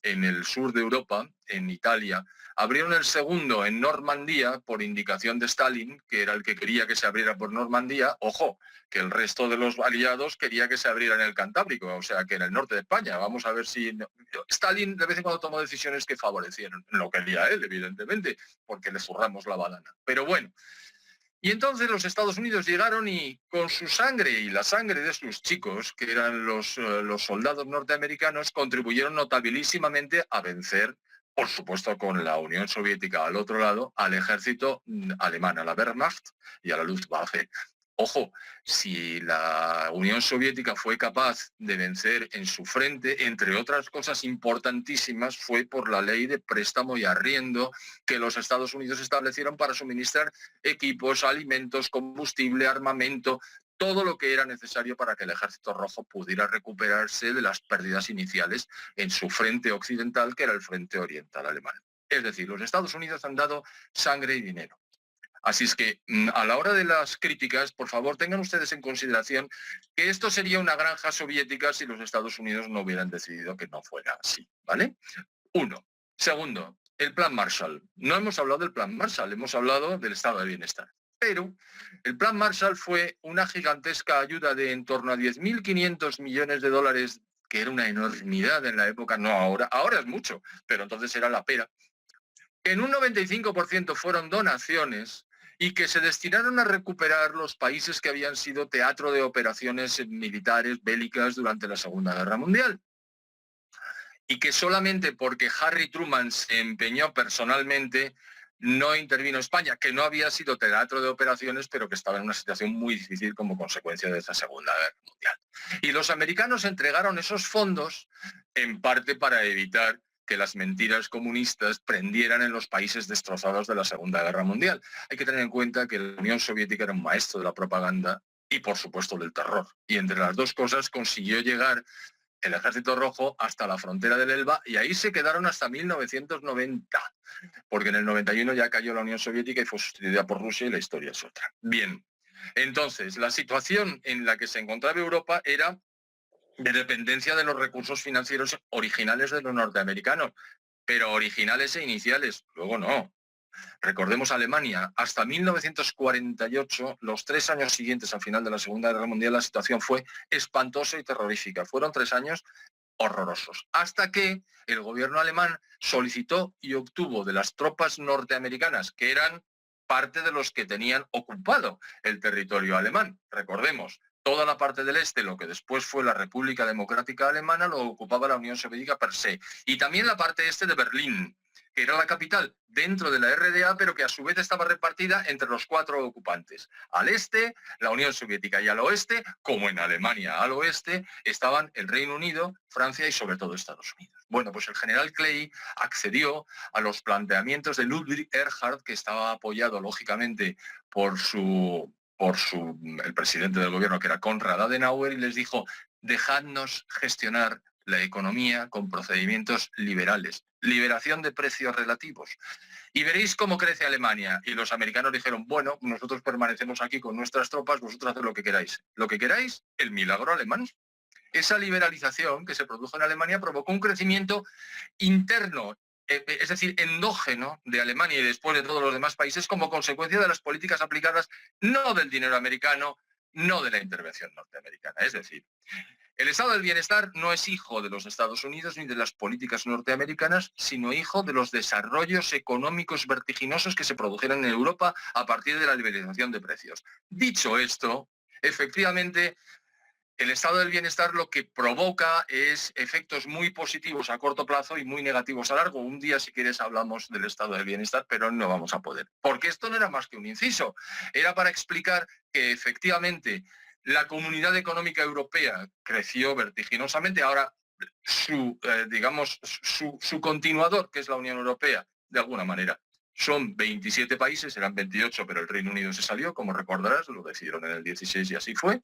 el sur de Europa, en Italia. Abrieron el segundo en Normandía por indicación de Stalin, que era el que quería que se abriera por Normandía. Ojo, que el resto de los aliados quería que se abriera en el Cantábrico, o sea, que en el norte de España. Vamos a ver si... Stalin de vez en cuando tomó decisiones que favorecieron. No quería él, evidentemente, porque le zurramos la banana. Pero bueno. Y entonces los Estados Unidos llegaron y con su sangre y la sangre de sus chicos, que eran los soldados norteamericanos, contribuyeron notabilísimamente a vencer, por supuesto con la Unión Soviética al otro lado, al ejército alemán, a la Wehrmacht y a la Luftwaffe. Ojo, si la Unión Soviética fue capaz de vencer en su frente, entre otras cosas importantísimas, fue por la ley de préstamo y arriendo que los Estados Unidos establecieron para suministrar equipos, alimentos, combustible, armamento, todo lo que era necesario para que el Ejército Rojo pudiera recuperarse de las pérdidas iniciales en su frente occidental, que era el frente oriental alemán. Es decir, los Estados Unidos han dado sangre y dinero. Así es que a la hora de las críticas, por favor, tengan ustedes en consideración que esto sería una granja soviética si los Estados Unidos no hubieran decidido que no fuera así, ¿vale? Uno. Segundo, el Plan Marshall. No hemos hablado del Plan Marshall, hemos hablado del estado de bienestar. Pero el Plan Marshall fue una gigantesca ayuda de en torno a 10.500 millones de dólares, que era una enormidad en la época, no ahora, ahora es mucho, pero entonces era la pera. En un 95% fueron donaciones y que se destinaron a recuperar los países que habían sido teatro de operaciones militares bélicas durante la Segunda Guerra Mundial. Y que solamente porque Harry Truman se empeñó personalmente no intervino España, que no había sido teatro de operaciones, pero que estaba en una situación muy difícil como consecuencia de esa Segunda Guerra Mundial. Y los americanos entregaron esos fondos en parte para evitar que las mentiras comunistas prendieran en los países destrozados de la Segunda Guerra Mundial. Hay que tener en cuenta que la Unión Soviética era un maestro de la propaganda y, por supuesto, del terror. Y entre las dos cosas consiguió llegar el Ejército Rojo hasta la frontera del Elba y ahí se quedaron hasta 1990, porque en el 91 ya cayó la Unión Soviética y fue sustituida por Rusia y la historia es otra. Bien, entonces la situación en la que se encontraba Europa era de dependencia de los recursos financieros originales de los norteamericanos, pero originales e iniciales, luego no. Recordemos Alemania, hasta 1948, los 3 años siguientes al final de la Segunda Guerra Mundial, la situación fue espantosa y terrorífica. Fueron 3 años horrorosos, hasta que el gobierno alemán solicitó y obtuvo de las tropas norteamericanas, que eran parte de los que tenían ocupado el territorio alemán. Recordemos, toda la parte del este, lo que después fue la República Democrática Alemana, lo ocupaba la Unión Soviética per se. Y también la parte este de Berlín, que era la capital dentro de la RDA, pero que a su vez estaba repartida entre los 4 ocupantes. Al este, la Unión Soviética, y al oeste, como en Alemania al oeste, estaban el Reino Unido, Francia y sobre todo Estados Unidos. Bueno, pues el general Clay accedió a los planteamientos de Ludwig Erhard, que estaba apoyado lógicamente por el presidente del gobierno, que era Konrad Adenauer, y les dijo: dejadnos gestionar la economía con procedimientos liberales, liberación de precios relativos. Y veréis cómo crece Alemania. Y los americanos dijeron: bueno, nosotros permanecemos aquí con nuestras tropas, vosotros haced lo que queráis. Lo que queráis, el milagro alemán. Esa liberalización que se produjo en Alemania provocó un crecimiento interno, es decir, endógeno de Alemania y después de todos los demás países, como consecuencia de las políticas aplicadas no del dinero americano, no de la intervención norteamericana. Es decir, el estado del bienestar no es hijo de los Estados Unidos ni de las políticas norteamericanas, sino hijo de los desarrollos económicos vertiginosos que se produjeron en Europa a partir de la liberalización de precios. Dicho esto, efectivamente, el estado del bienestar lo que provoca es efectos muy positivos a corto plazo y muy negativos a largo. Un día, si quieres, hablamos del estado del bienestar, pero no vamos a poder. Porque esto no era más que un inciso. Era para explicar que efectivamente la Comunidad Económica Europea creció vertiginosamente. Ahora su continuador, que es la Unión Europea, de alguna manera, son 27 países, eran 28, pero el Reino Unido se salió, como recordarás, lo decidieron en el 16 y así fue.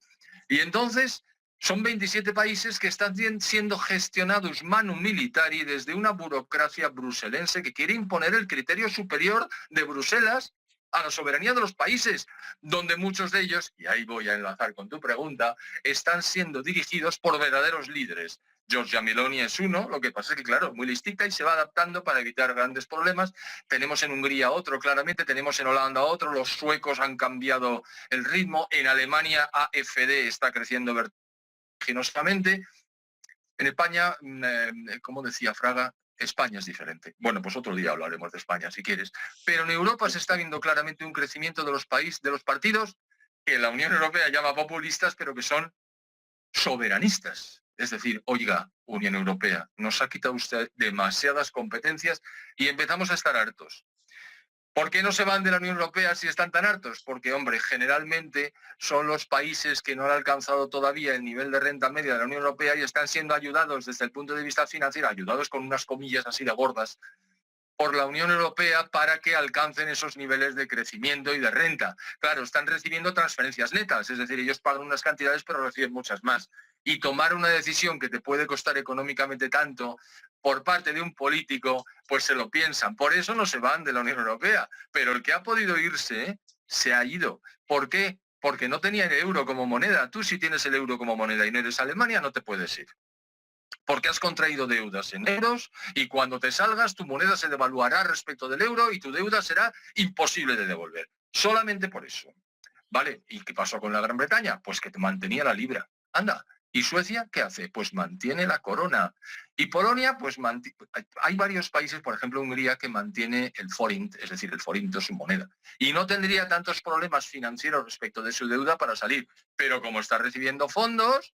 Y entonces Son 27 países que están siendo gestionados manu militari desde una burocracia bruselense que quiere imponer el criterio superior de Bruselas a la soberanía de los países, donde muchos de ellos, y ahí voy a enlazar con tu pregunta, están siendo dirigidos por verdaderos líderes. Giorgia Meloni es uno, lo que pasa es que, claro, es muy listica y se va adaptando para evitar grandes problemas. Tenemos en Hungría otro, claramente, tenemos en Holanda otro, los suecos han cambiado el ritmo, en Alemania AfD está creciendo vertiginosamente. En España, como decía Fraga, España es diferente. Bueno, pues otro día hablaremos de España si quieres. Pero en Europa se está viendo claramente un crecimiento de los países, de los partidos que la Unión Europea llama populistas, pero que son soberanistas. Es decir, oiga, Unión Europea, nos ha quitado usted demasiadas competencias y empezamos a estar hartos. ¿Por qué no se van de la Unión Europea si están tan hartos? Porque, hombre, generalmente son los países que no han alcanzado todavía el nivel de renta media de la Unión Europea y están siendo ayudados desde el punto de vista financiero, ayudados con unas comillas así de gordas, por la Unión Europea para que alcancen esos niveles de crecimiento y de renta. Claro, están recibiendo transferencias netas, es decir, ellos pagan unas cantidades pero reciben muchas más. Y tomar una decisión que te puede costar económicamente tanto por parte de un político, pues se lo piensan. Por eso no se van de la Unión Europea. Pero el que ha podido irse, se ha ido. ¿Por qué? Porque no tenía el euro como moneda. Tú si tienes el euro como moneda y no eres Alemania, no te puedes ir porque has contraído deudas en euros y cuando te salgas tu moneda se devaluará respecto del euro y tu deuda será imposible de devolver. Solamente por eso. ¿Vale? ¿Y qué pasó con la Gran Bretaña? Pues que mantenía la libra. Anda. ¿Y Suecia qué hace? Pues mantiene la corona. Y Polonia, pues hay varios países, por ejemplo Hungría, que mantiene el forint, es decir, el forinto su moneda. Y no tendría tantos problemas financieros respecto de su deuda para salir. Pero como está recibiendo fondos,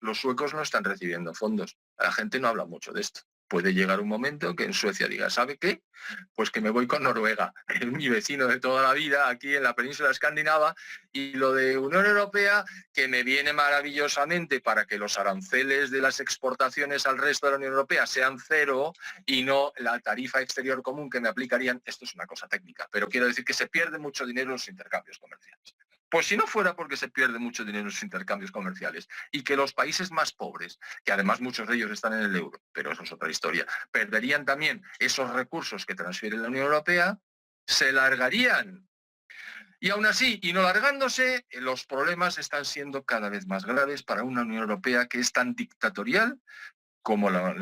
los suecos no están recibiendo fondos. La gente no habla mucho de esto. Puede llegar un momento que en Suecia diga, ¿sabe qué? Pues que me voy con Noruega, que es mi vecino de toda la vida aquí en la península escandinava, y lo de Unión Europea, que me viene maravillosamente para que los aranceles de las exportaciones al resto de la Unión Europea sean cero y no la tarifa exterior común que me aplicarían. Esto es una cosa técnica, pero quiero decir que se pierde mucho dinero en los intercambios comerciales. Pues si no fuera porque se pierde mucho dinero en los intercambios comerciales y que los países más pobres, que además muchos de ellos están en el euro, pero eso es otra historia, perderían también esos recursos que transfiere la Unión Europea, se largarían. Y aún así, y no largándose, los problemas están siendo cada vez más graves para una Unión Europea que es tan dictatorial como la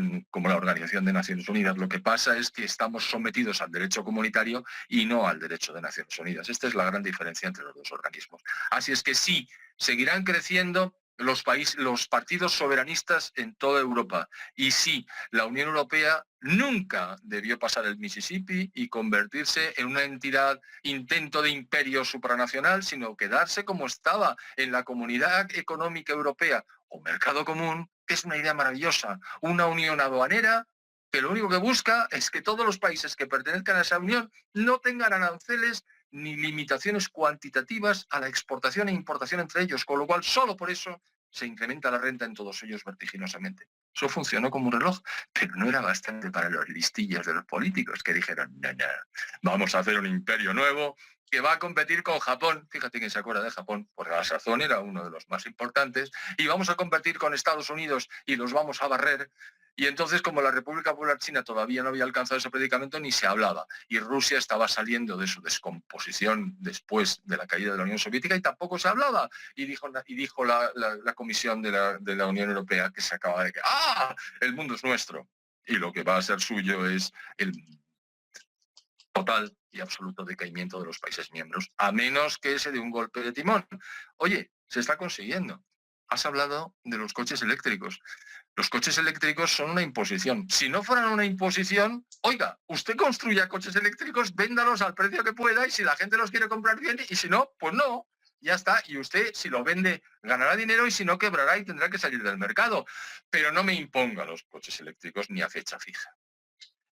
Organización de Naciones Unidas. Lo que pasa es que estamos sometidos al derecho comunitario y no al derecho de Naciones Unidas. Esta es la gran diferencia entre los dos organismos. Así es que sí, seguirán creciendo los partidos soberanistas en toda Europa. Y sí, la Unión Europea nunca debió pasar el Mississippi y convertirse en una entidad intento de imperio supranacional, sino quedarse como estaba en la Comunidad Económica Europea o Mercado Común, que es una idea maravillosa, una unión aduanera que lo único que busca es que todos los países que pertenezcan a esa unión no tengan aranceles ni limitaciones cuantitativas a la exportación e importación entre ellos, con lo cual solo por eso se incrementa la renta en todos ellos vertiginosamente. Eso funcionó como un reloj, pero no era bastante para los listillos de los políticos que dijeron, no, no, vamos a hacer un imperio nuevo que va a competir con Japón. Fíjate quién se acuerda de Japón, porque a la sazón era uno de los más importantes, y vamos a competir con Estados Unidos y los vamos a barrer. Y entonces, como la República Popular China todavía no había alcanzado ese predicamento, ni se hablaba. Y Rusia estaba saliendo de su descomposición después de la caída de la Unión Soviética y tampoco se hablaba. Y dijo la Comisión de la Unión Europea que se acaba de que, ¡ah! El mundo es nuestro. Y lo que va a ser suyo es el total y absoluto decaimiento de los países miembros, a menos que se dé un golpe de timón. Oye, se está consiguiendo. Has hablado de los coches eléctricos. Los coches eléctricos son una imposición. Si no fueran una imposición, oiga, usted construya coches eléctricos, véndalos al precio que pueda y si la gente los quiere comprar bien y si no, pues no. Ya está. Y usted, si lo vende, ganará dinero y si no, quebrará y tendrá que salir del mercado. Pero no me imponga los coches eléctricos ni a fecha fija.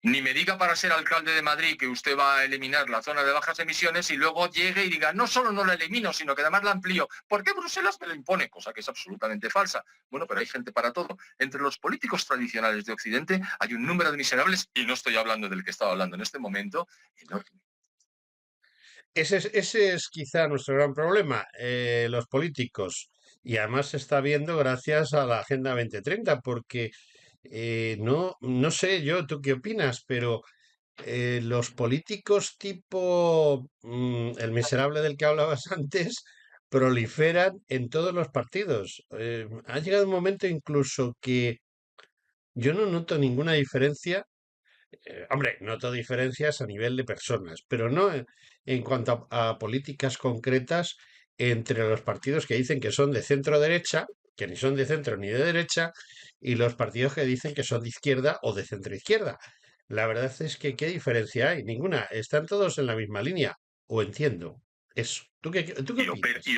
Ni me diga para ser alcalde de Madrid que usted va a eliminar la zona de bajas emisiones y luego llegue y diga, no solo no la elimino, sino que además la amplío. ¿Por qué Bruselas me lo impone? Cosa que es absolutamente falsa. Bueno, pero hay gente para todo. Entre los políticos tradicionales de Occidente hay un número de miserables, y no estoy hablando del que estaba hablando en este momento, enorme. Ese es quizá nuestro gran problema, los políticos Y además se está viendo gracias a la Agenda 2030, porque no sé yo, ¿tú qué opinas? Pero los políticos tipo el miserable del que hablabas antes proliferan en todos los partidos. Ha llegado un momento incluso que yo no noto ninguna diferencia. Hombre, noto diferencias a nivel de personas, pero no en cuanto a políticas concretas entre los partidos que dicen que son de centro derecha, que ni son de centro ni de derecha, y los partidos que dicen que son de izquierda o de centro izquierda. La verdad es que ¿qué diferencia hay? Ninguna. Están todos en la misma línea. O entiendo. Eso. ¿Tú qué opinas? Y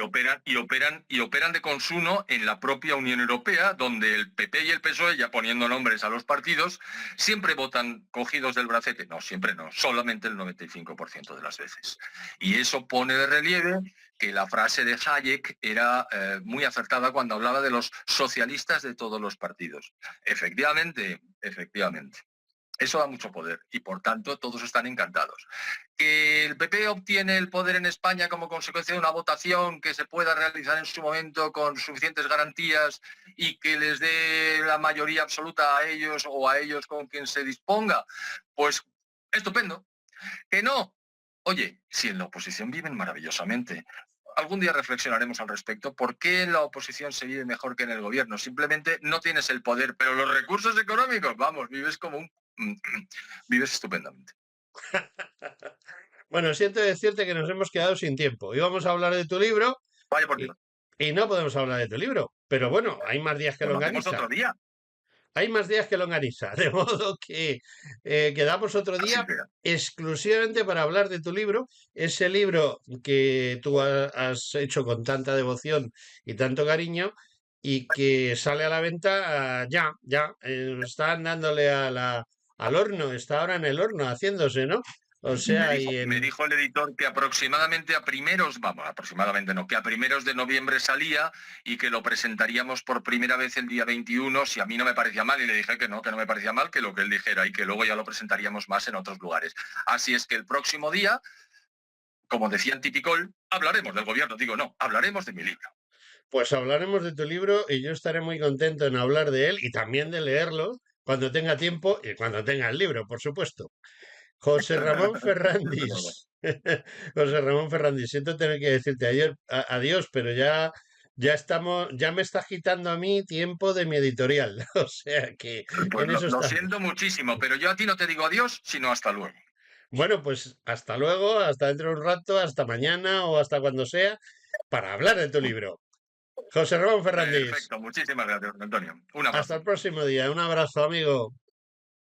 operan de consumo en la propia Unión Europea, donde el PP y el PSOE, ya poniendo nombres a los partidos, siempre votan cogidos del bracete. No, siempre no, solamente el 95% de las veces. Y eso pone de relieve que la frase de Hayek era muy acertada cuando hablaba de los socialistas de todos los partidos. Efectivamente, efectivamente. Eso da mucho poder y, por tanto, todos están encantados. Que el PP obtiene el poder en España como consecuencia de una votación que se pueda realizar en su momento con suficientes garantías y que les dé la mayoría absoluta a ellos o a ellos con quien se disponga, pues estupendo. Que no. Oye, si en la oposición viven maravillosamente. Algún día reflexionaremos al respecto. ¿Por qué en la oposición se vive mejor que en el gobierno? Simplemente no tienes el poder, pero los recursos económicos, vamos, vives como un... vives estupendamente. Bueno, siento decirte que nos hemos quedado sin tiempo. Íbamos a hablar de tu libro Vaya por y, Dios. y no podemos hablar de tu libro. Pero bueno, hay más días que Pues lo hacemos longaniza. otro día. Hay más días que longaniza. De modo que quedamos otro Así día será. exclusivamente para hablar de tu libro. Ese libro que tú has hecho con tanta devoción y tanto cariño y que sale a la venta ya. Están dándole al horno. Está ahora en el horno haciéndose, ¿no? O Me sea, dijo, me dijo el editor que aproximadamente aproximadamente no, que a primeros de noviembre salía y que lo presentaríamos por primera vez el día 21, si a mí no me parecía mal, y le dije que no me parecía mal, que lo que él dijera, y que luego ya lo presentaríamos más en otros lugares. Así es que el próximo día, como decía en Tipicol, hablaremos del gobierno. Digo, no, hablaremos de mi libro. pues hablaremos de tu libro y yo estaré muy contento en hablar de él y también de leerlo cuando tenga tiempo y cuando tenga el libro, por supuesto. José Ramón Desde luego. Ferrandis. José Ramón Ferrandis, siento tener que decirte adiós, pero ya estamos, ya me está quitando a mí tiempo de mi editorial. O sea que Pues en eso lo estamos. siento muchísimo, pero yo a ti no te digo adiós, sino hasta luego. Bueno, pues hasta luego, hasta dentro de un rato, hasta mañana o hasta cuando sea, para hablar de tu libro. José Ramón Ferrandis, Perfecto, muchísimas gracias, Antonio. Un hasta abrazo. el próximo día. Un abrazo, amigo.